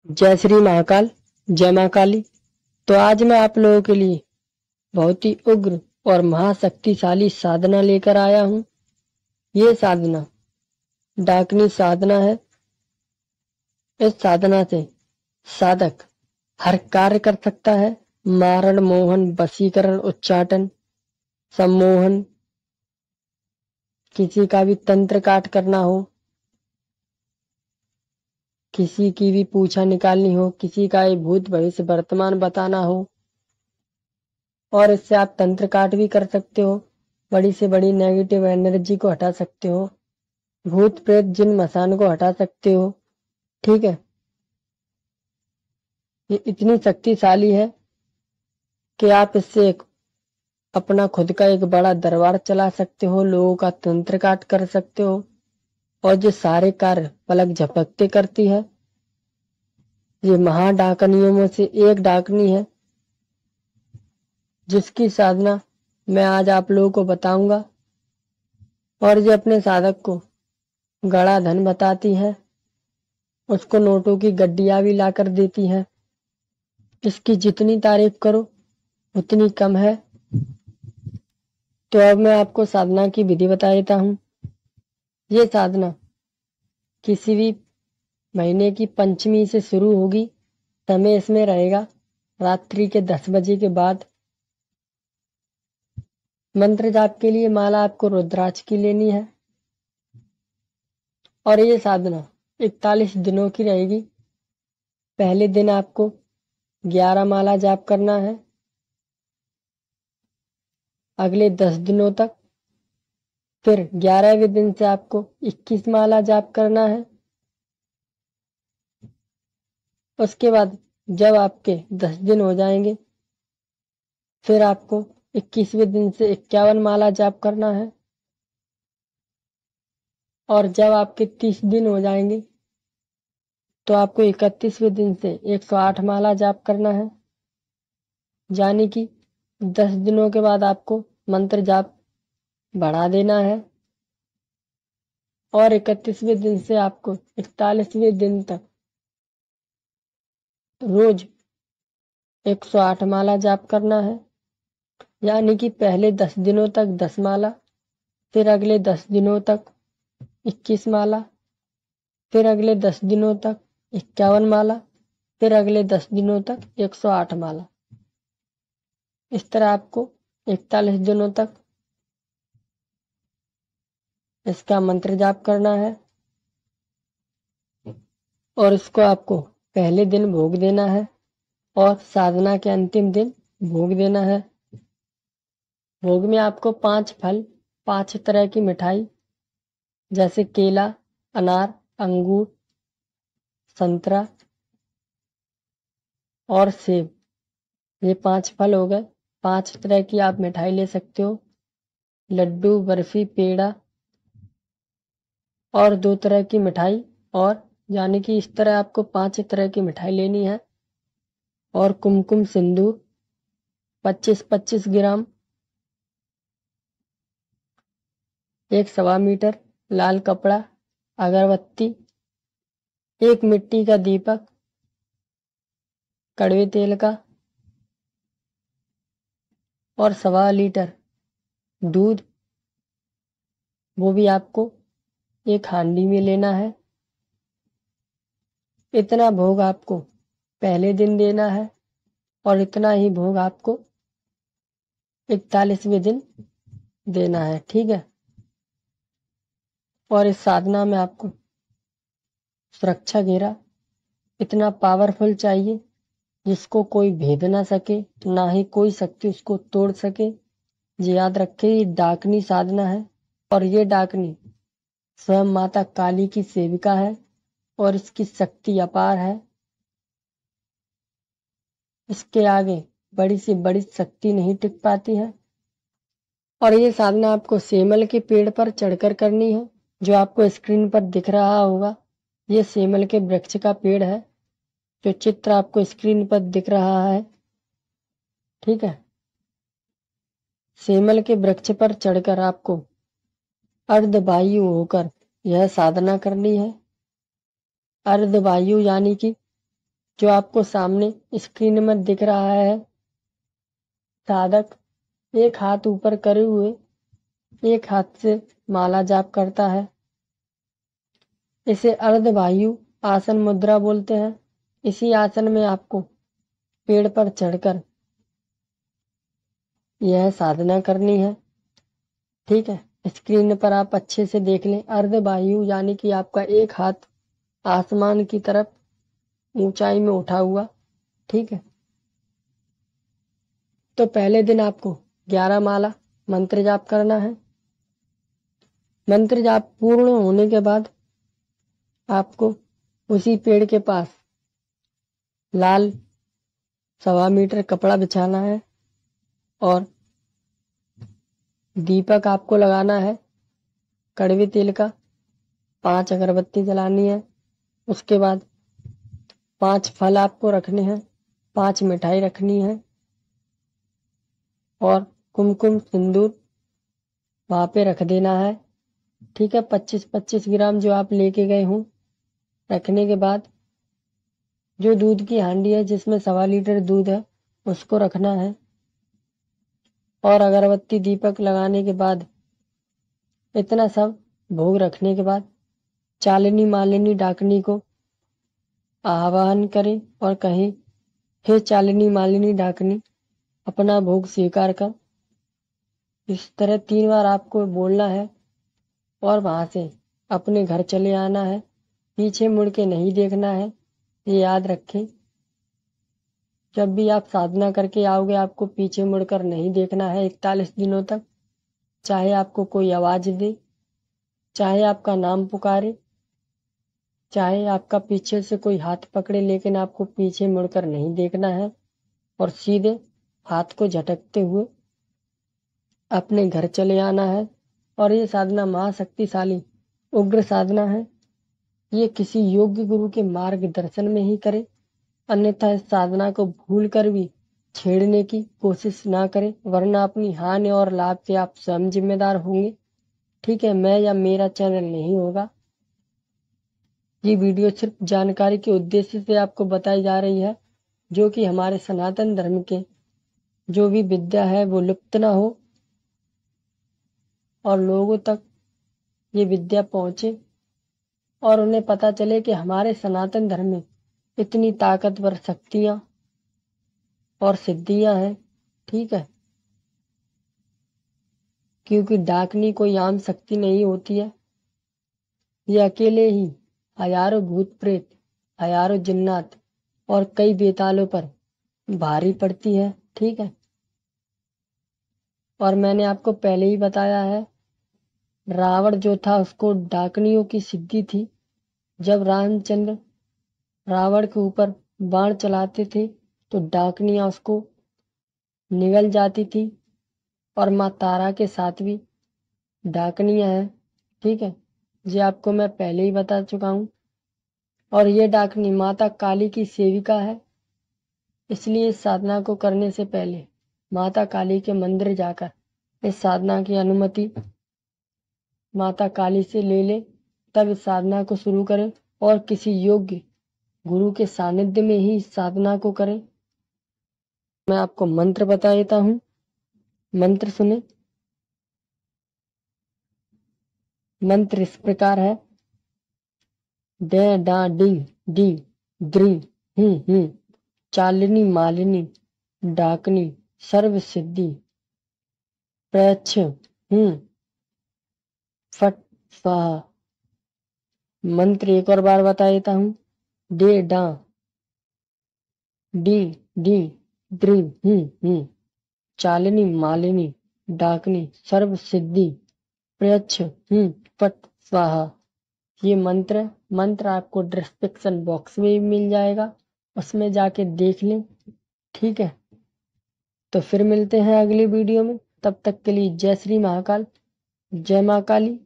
जय श्री महाकाल, जय माँ काली। तो आज मैं आप लोगों के लिए बहुत ही उग्र और महाशक्तिशाली साधना लेकर आया हूँ। ये साधना डाकनी साधना है। इस साधना से साधक हर कार्य कर सकता है। मारण, मोहन, वशीकरण, उच्चाटन, सम्मोहन, किसी का भी तंत्र काट करना हो, किसी की भी पूछा निकालनी हो, किसी का ये भूत भविष्य वर्तमान बताना हो, और इससे आप तंत्र काट भी कर सकते हो। बड़ी से बड़ी नेगेटिव एनर्जी को हटा सकते हो, भूत प्रेत जिन मसान को हटा सकते हो। ठीक है, ये इतनी शक्तिशाली है कि आप इससे अपना खुद का एक बड़ा दरबार चला सकते हो, लोगों का तंत्र काट कर सकते हो, और जो सारे कार्य पलक झपकते करती है। ये महाडाकनियों में से एक डाकनी है जिसकी साधना मैं आज आप लोगों को बताऊंगा। और ये अपने साधक को गड़ा धन बताती है, उसको नोटों की गड्डियां भी लाकर देती है। इसकी जितनी तारीफ करो उतनी कम है। तो अब मैं आपको साधना की विधि बता देता हूँ। ये साधना किसी भी महीने की पंचमी से शुरू होगी। समय इसमें रहेगा रात्रि के 10 बजे के बाद। मंत्र जाप के लिए माला आपको रुद्राक्ष की लेनी है, और ये साधना 41 दिनों की रहेगी। पहले दिन आपको 11 माला जाप करना है, अगले 10 दिनों तक। फिर 11वें दिन से आपको 21 माला जाप करना है। उसके बाद जब आपके 10 दिन हो जाएंगे, फिर आपको 21वें दिन से 51 माला जाप करना है, और जब आपके 30 दिन हो जाएंगे तो आपको 31वें दिन से 108 माला जाप करना है। यानी कि 10 दिनों के बाद आपको मंत्र जाप बढ़ा देना है, और 31वें दिन से आपको 41वें दिन तक रोज 108 माला जाप करना है। यानी कि पहले 10 दिनों तक 10 माला, फिर अगले 10 दिनों तक 21 माला, फिर अगले 10 दिनों तक 51 माला, फिर अगले 10 दिनों तक 108 माला। इस तरह आपको 41 दिनों तक इसका मंत्र जाप करना है, और इसको आपको पहले दिन भोग देना है और साधना के अंतिम दिन भोग देना है। भोग में आपको 5 फल, 5 तरह की मिठाई, जैसे केला, अनार, अंगूर, संतरा और सेब, ये 5 फल हो गए। 5 तरह की आप मिठाई ले सकते हो, लड्डू, बर्फी, पेड़ा, और 2 तरह की मिठाई। और यानी कि इस तरह आपको 5 तरह की मिठाई लेनी है। और कुमकुम सिंदूर 25-25 ग्राम, 1 सवा मीटर लाल कपड़ा, अगरबत्ती, 1 मिट्टी का दीपक, कड़वे तेल का, और 1.25 लीटर दूध, वो भी आपको एक हांडी में लेना है। इतना भोग आपको पहले दिन देना है, और इतना ही भोग आपको 41वें दिन देना है। ठीक है, और इस साधना में आपको सुरक्षा घेरा इतना पावरफुल चाहिए जिसको कोई भेद ना सके, ना ही कोई शक्ति उसको तोड़ सके। ये याद रखे, ये डाकनी साधना है, और ये डाकनी स्वयं माता काली की सेविका है, और इसकी शक्ति अपार है। इसके आगे बड़ी से बड़ी शक्ति नहीं टिक पाती है। और ये साधना आपको सेमल के पेड़ पर चढ़कर करनी है, जो आपको स्क्रीन पर दिख रहा होगा। ये सेमल के वृक्ष का पेड़ है, जो चित्र आपको स्क्रीन पर दिख रहा है। ठीक है, सेमल के वृक्ष पर चढ़कर आपको अर्धवायु होकर यह साधना करनी है। अर्धवायु यानी कि जो आपको सामने स्क्रीन में दिख रहा है, साधक एक हाथ ऊपर करे हुए एक हाथ से माला जाप करता है। इसे अर्धवायु आसन मुद्रा बोलते हैं। इसी आसन में आपको पेड़ पर चढ़कर यह साधना करनी है। ठीक है, स्क्रीन पर आप अच्छे से देख लें। अर्धवायु यानी कि आपका एक हाथ आसमान की तरफ ऊंचाई में उठा हुआ। ठीक है, तो पहले दिन आपको 11 माला मंत्र जाप करना है। मंत्र जाप पूर्ण होने के बाद आपको उसी पेड़ के पास लाल 1.25 मीटर कपड़ा बिछाना है और दीपक आपको लगाना है कड़वे तेल का। 5 अगरबत्ती जलानी है। उसके बाद 5 फल आपको रखने हैं, 5 मिठाई रखनी है और कुमकुम सिंदूर वहां पे रख देना है। ठीक है, 25-25 ग्राम जो आप लेके गए हों। रखने के बाद जो दूध की हांडी है जिसमें 1.25 लीटर दूध है उसको रखना है और अगरबत्ती दीपक लगाने के बाद इतना सब भोग रखने के बाद चालिनी मालिनी डाकनी को आह्वान करें और कहें, हे चालिनी मालिनी डाकनी, अपना भोग स्वीकार कर। इस तरह 3 बार आपको बोलना है और वहां से अपने घर चले आना है। पीछे मुड़ के नहीं देखना है, ये याद रखें। जब भी आप साधना करके आओगे आपको पीछे मुड़कर नहीं देखना है 41 दिनों तक। चाहे आपको कोई आवाज दे, चाहे आपका नाम पुकारे, चाहे आपका पीछे से कोई हाथ पकड़े, लेकिन आपको पीछे मुड़कर नहीं देखना है और सीधे हाथ को झटकते हुए अपने घर चले आना है। और ये साधना महाशक्तिशाली उग्र साधना है। ये किसी योग्य गुरु के मार्गदर्शन में ही करें, अन्यथा इस साधना को भूल कर भी छेड़ने की कोशिश ना करें, वरना अपनी हानि और लाभ के आप स्वयं जिम्मेदार होंगे। ठीक है, मैं या मेरा चैनल नहीं होगा। ये वीडियो सिर्फ जानकारी के उद्देश्य से आपको बताई जा रही है, जो कि हमारे सनातन धर्म के जो भी विद्या है वो लुप्त ना हो और लोगों तक ये विद्या पहुंचे और उन्हें पता चले कि हमारे सनातन धर्म में इतनी ताकतवर शक्तियां और सिद्धियां हैं। ठीक है, क्योंकि डाकनी कोई आम शक्ति नहीं होती है। ये अकेले ही हजारों भूत प्रेत, हजारों जिन्नात और कई बेतालों पर भारी पड़ती है। ठीक है, और मैंने आपको पहले ही बताया है, रावण जो था उसको डाकनियों की सिद्धि थी। जब रामचंद्र रावण के ऊपर बाण चलाते थे तो डाकनियां उसको निगल जाती थी और माँ तारा के साथ भी डाकनियां हैं। ठीक है, ये आपको मैं पहले ही बता चुका हूँ। और ये डाकनी माता काली की सेविका है, इसलिए इस साधना को करने से पहले माता काली के मंदिर जाकर इस साधना की अनुमति माता काली से ले ले, तब इस साधना को शुरू करें और किसी योग्य गुरु के सानिध्य में ही इस साधना को करें। मैं आपको मंत्र बता देता हूँ, मंत्र सुने। मंत्र इस प्रकार है, डे डा डी डी द्री चालिनी मालिनी डाकनी सर्व सिद्धि प्रयच्छ फट स्वाहा। मंत्र एक और बार बता देता हूँ, डे डा डी डी द्री चालिनी मालिनी डाकनी सर्व सिद्धि प्रयच्छ फट स्वाहा। ये मंत्र आपको डिस्क्रिप्शन बॉक्स में भी मिल जाएगा, उसमें जाके देख लें। ठीक है, तो फिर मिलते हैं अगली वीडियो में। तब तक के लिए जय श्री महाकाल, जय माँ काली।